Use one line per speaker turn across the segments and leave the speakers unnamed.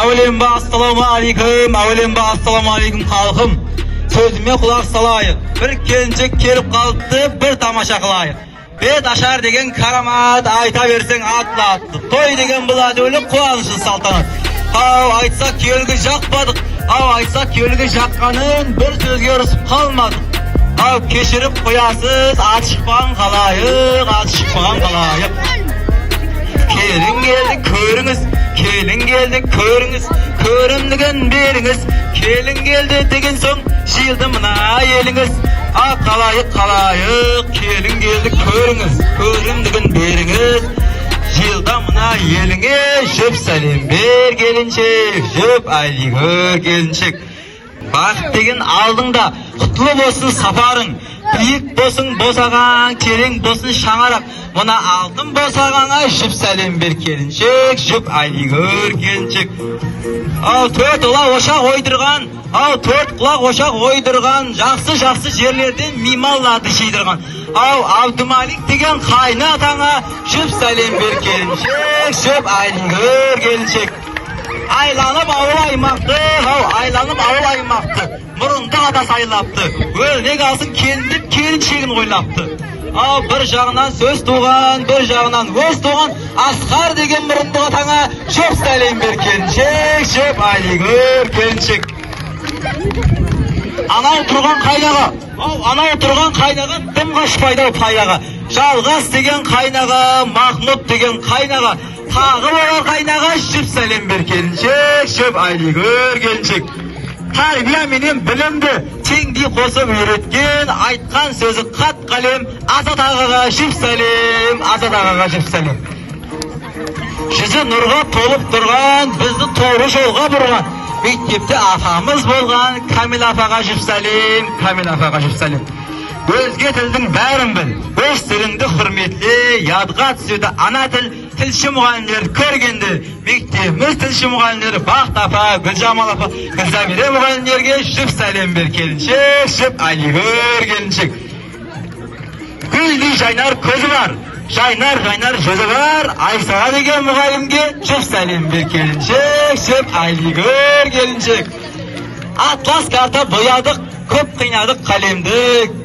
Assalamu alaikum halkım. Sözüme kulak salayık. Bir kelinçek kelip kaldı, bir tamaşa kılayık. Bet aşar degen karamat, ayta versen atla attı. Toy degen bulat öyle kuanışı saltanat. Aytsak kelgi jakmadık. Aytsak kelgi jakkanın bir sözge rısıp kalmadık. Keşirip koyasız, atışıkpan kalayık, atışıkpan kalayık. Kelin geldi körünüz, kelin geldi körünüz, körümdügen beriniz. Kelin geldi degen son, şiildi mına eliniz. Kalayık kalayık, kelin geldi körünüz, körümdügen beriniz. Şiildi mına eliniz. Şöp salim ber gelinçek, şöp aylığı gelinçek. Bak degen aldığında, kutlu bolsun safarın. Büyük bolsun bozagan, kelin bolsun şaŋarak. Buna altın bosagana şüp salim bir kelinçek, şüp aylığı gelinçek. Dört kulak oşak oydurgan, dört kulak oşak oydurgan, jaksı жерlerden mimallardı şiydırgan. Abdumalik degen kayna atana şüp salim bir kelinçek, şüp aylığı gelinçek. Aylanıp avul aymaktı, murundu ada sayılaptı. Ölne kalsın kendip kelinçegin oylaptı. Bir жағынан söz туған, bir жағынан өз туған, Асқар деген мұрынды атаңа шөп сәлем бер келіншек, шөп айылғыр келіншек. Анау тұрған қайнаға, дым қашпайды пайдаға. Жалғас деген қайнаға, Махмұт деген қайнаға, тағы болар қайнаға, шөп сәлем бер келіншек, шөп айылғыр келіншек. Tarbiya менен bilimdi tengdi qosib үйреткен, айтқан сөзі қат қалем, Азат ағаға шүп сәлем, Азат ағаға шүп сәлем. Жүзі нұрға толып тұрған, бізді тоғры жолға бұрған, мектепте атамыз болған, Камил апаға шүп сәлем, Камил апаға шүп сәлем. Өзге тілдің бәрін біл, өз тіліңді құрметле, ядға түседі ана тіл, тілші мұғалімдер көргенді, мектебіміз тілші мұғалімдер Бақыт апа, Гүлжамал апа, Гүлзамире мұғалімдерге шүп сәлем бер келіншек, шүп айылғыр келіншек. Гүлдей жайнар көзі бар, жайнар жүзі бар, Айсаға деген мұғалімге шүп сәлем бер келіншек, шүп айылғыр келіншек. Атлас карта боядық, көп қинадық қалемдік.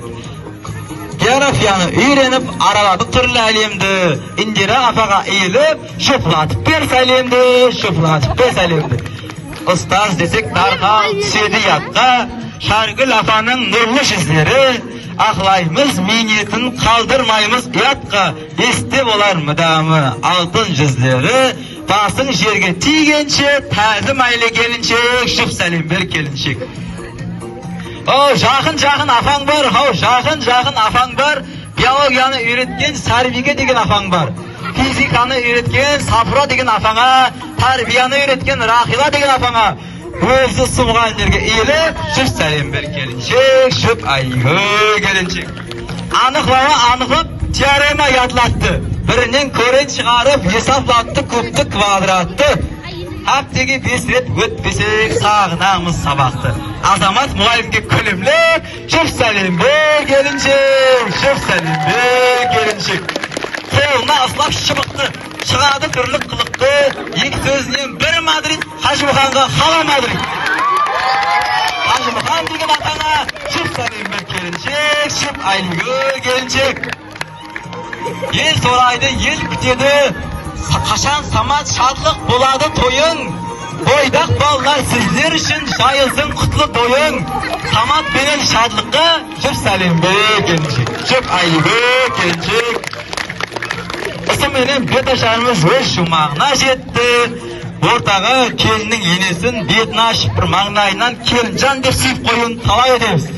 Geografiyаны үйреніп, араладық түрлі әлемді. Индира апаға иіліп, шұпылатып бер сәлемді, шұпылатып бер сәлемді. Ұстаз десек дарқал түседі ятқа, Шаргүл апаның нұрлы жүздері, ақлаймыз минетін қалдырмаймыз ұятқа, есте болар мұдамы алтын жүздері, басың жерге тигенше, тәзім айлы келіншек, шүп сәлем бер келіншек. Жақын апаң бар, жақын апаң бар, биологияны үйреткен Сарбиге деген апаң бар, физиканы үйреткен Сапура деген апаңа, тарбияны үйреткен Рахила деген апаңа, өзі мұғалімдерге иіліп, шүп сәлем бер келіншек, шүп айығы келіншек. Анықлап, теорема ядылатты, бірінен көрен шығарып, есаплатты, көпті квадратты. Аптеге 5 рет өтпесек сағынамыз сабақты. Азамат мұғалімге күлімлеп, шөп сәлем бер келіншек, шөп сәлем бер келіншек. Қолына ысылап шыбықты, шығады түрлік қылықты, екі сөзінен бір Мадрид, Қажымұханға қала Мадрид. Қажымұхан деген атаңа шөп сәлем бер келіншек, шөп айылғы келіншек. Ел сорайды, ел күтеді, қашан самат шатлық болады тойың. Бойдақ балалар сіздер үшін жайылсын құтлы тойың. Самат бенен шатлыққа шөп сәлем бер келіншек, шөп айылғы келіншек. Менен бет ашарымыз өз шумағына жетті. Ортаға келіннің енесін бетін ашып бір маңдайынан келінжан деп сүйіп қойын талай едеміз.